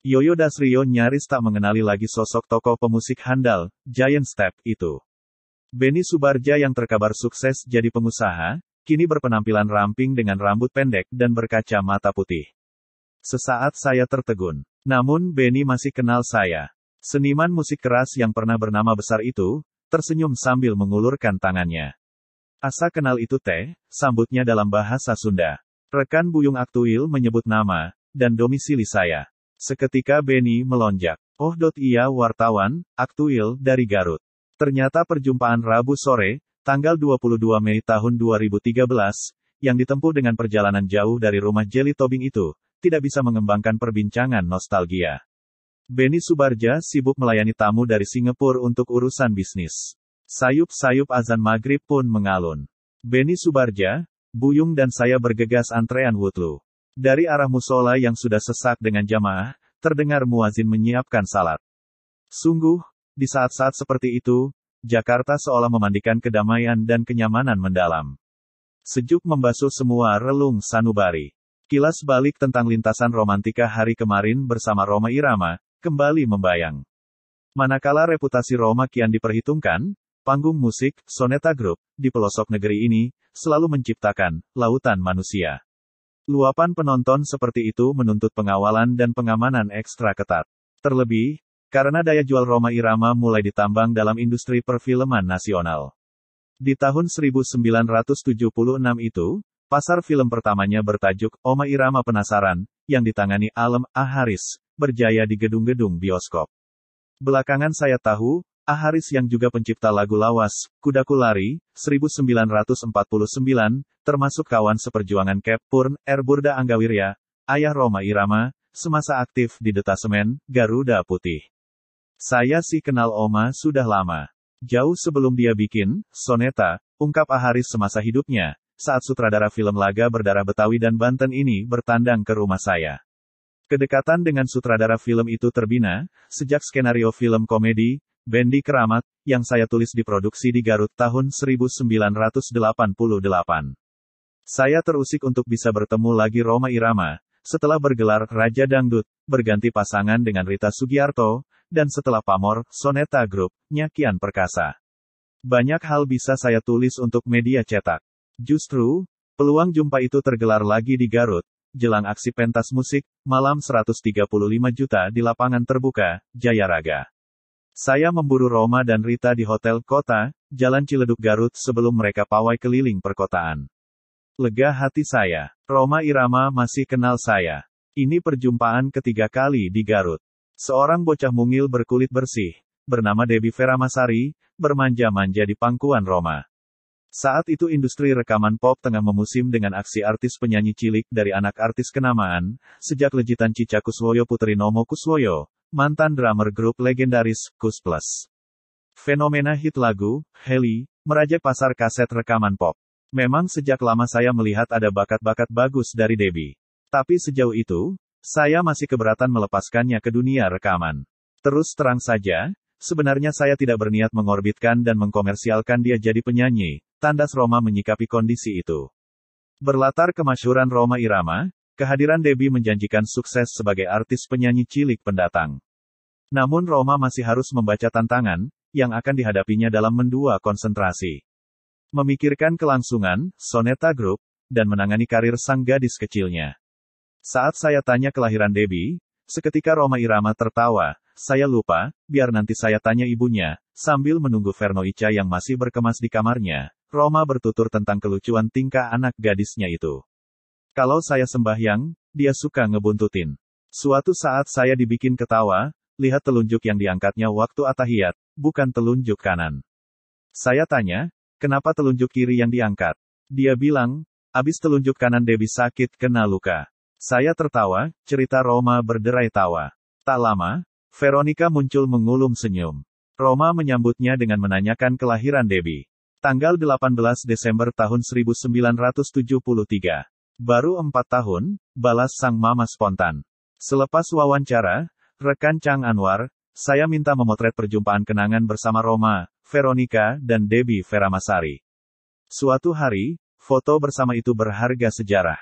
Yoyo Dasrio nyaris tak mengenali lagi sosok tokoh pemusik handal, Giant Step, itu. Benny Subarja yang terkabar sukses jadi pengusaha, kini berpenampilan ramping dengan rambut pendek dan berkaca mata putih. Sesaat saya tertegun. Namun Benny masih kenal saya. Seniman musik keras yang pernah bernama besar itu, tersenyum sambil mengulurkan tangannya. Asa kenal itu teh, sambutnya dalam bahasa Sunda. Rekan Buyung Aktuil menyebut nama, dan domisili saya. Seketika Benny melonjak. Oh iya wartawan, Aktuil dari Garut. Ternyata perjumpaan Rabu sore, tanggal 22 Mei tahun 2013, yang ditempuh dengan perjalanan jauh dari rumah Jelly Tobing itu, tidak bisa mengembangkan perbincangan nostalgia. Benny Subarja sibuk melayani tamu dari Singapura untuk urusan bisnis. Sayup-sayup azan maghrib pun mengalun. Benny Subarja, Buyung dan saya bergegas antrean wudhu. Dari arah musola yang sudah sesak dengan jamaah, terdengar muazin menyiapkan salat. Sungguh, di saat-saat seperti itu, Jakarta seolah memandikan kedamaian dan kenyamanan mendalam. Sejuk membasuh semua relung sanubari. Kilas balik tentang lintasan romantika hari kemarin bersama Rhoma Irama, kembali membayang. Manakala reputasi Rhoma kian diperhitungkan, panggung musik, Soneta Group, di pelosok negeri ini, selalu menciptakan lautan manusia. Luapan penonton seperti itu menuntut pengawalan dan pengamanan ekstra ketat. Terlebih, karena daya jual Rhoma Irama mulai ditambang dalam industri perfilman nasional. Di tahun 1976 itu, pasar film pertamanya bertajuk Rhoma Irama Penasaran, yang ditangani Alem A. Haris, berjaya di gedung-gedung bioskop. Belakangan saya tahu, A. Haris yang juga pencipta lagu lawas, Kudaku Lari, 1949, termasuk kawan seperjuangan Kep Purn, R. Burda Anggawirya, ayah Rhoma Irama, semasa aktif di detasemen Garuda Putih. Saya sih kenal Oma sudah lama. Jauh sebelum dia bikin Soneta, ungkap A. Haris semasa hidupnya, saat sutradara film laga berdarah Betawi dan Banten ini bertandang ke rumah saya. Kedekatan dengan sutradara film itu terbina, sejak skenario film komedi, Bendi Keramat, yang saya tulis diproduksi di Garut tahun 1988. Saya terusik untuk bisa bertemu lagi Rhoma Irama, setelah bergelar Raja Dangdut, berganti pasangan dengan Rita Sugiarto, dan setelah pamor, Soneta Group, Nyakian Perkasa. Banyak hal bisa saya tulis untuk media cetak. Justru, peluang jumpa itu tergelar lagi di Garut, jelang aksi pentas musik, malam 135 juta di lapangan terbuka, Jayaraga. Saya memburu Rhoma dan Rita di Hotel Kota, Jalan Ciledug Garut sebelum mereka pawai keliling perkotaan. Lega hati saya. Rhoma Irama masih kenal saya. Ini perjumpaan ketiga kali di Garut. Seorang bocah mungil berkulit bersih, bernama Debbie Feramasari, bermanja-manja di pangkuan Rhoma. Saat itu industri rekaman pop tengah memusim dengan aksi artis penyanyi cilik dari anak artis kenamaan, sejak lejitan Cica Kuswoyo Putri Nomo Kuswoyo, mantan drummer grup legendaris, Kus Plus. Fenomena hit lagu, Heli, merajak pasar kaset rekaman pop. Memang sejak lama saya melihat ada bakat-bakat bagus dari Debbie. Tapi sejauh itu, saya masih keberatan melepaskannya ke dunia rekaman. Terus terang saja, sebenarnya saya tidak berniat mengorbitkan dan mengkomersialkan dia jadi penyanyi, tandas Rhoma menyikapi kondisi itu. Berlatar kemasyhuran Rhoma Irama, kehadiran Debbie menjanjikan sukses sebagai artis penyanyi cilik pendatang. Namun Rhoma masih harus membaca tantangan, yang akan dihadapinya dalam mendua konsentrasi. Memikirkan kelangsungan, Soneta Group, dan menangani karir sang gadis kecilnya. Saat saya tanya kelahiran Debbie, seketika Rhoma Irama tertawa, saya lupa, biar nanti saya tanya ibunya, sambil menunggu Verno Ica yang masih berkemas di kamarnya, Rhoma bertutur tentang kelucuan tingkah anak gadisnya itu. Kalau saya sembahyang, dia suka ngebuntutin. Suatu saat saya dibikin ketawa, lihat telunjuk yang diangkatnya waktu atahiyat, bukan telunjuk kanan. Saya tanya, kenapa telunjuk kiri yang diangkat? Dia bilang, abis telunjuk kanan Debbie sakit kena luka. Saya tertawa, cerita Rhoma berderai tawa. Tak lama, Veronica muncul mengulum senyum. Rhoma menyambutnya dengan menanyakan kelahiran Debbie. Tanggal 18 Desember tahun 1973. Baru 4 tahun, balas sang mama spontan. Selepas wawancara, rekan Chang Anwar, saya minta memotret perjumpaan kenangan bersama Rhoma, Veronica, dan Debbie Feramasari. Suatu hari, foto bersama itu berharga sejarah.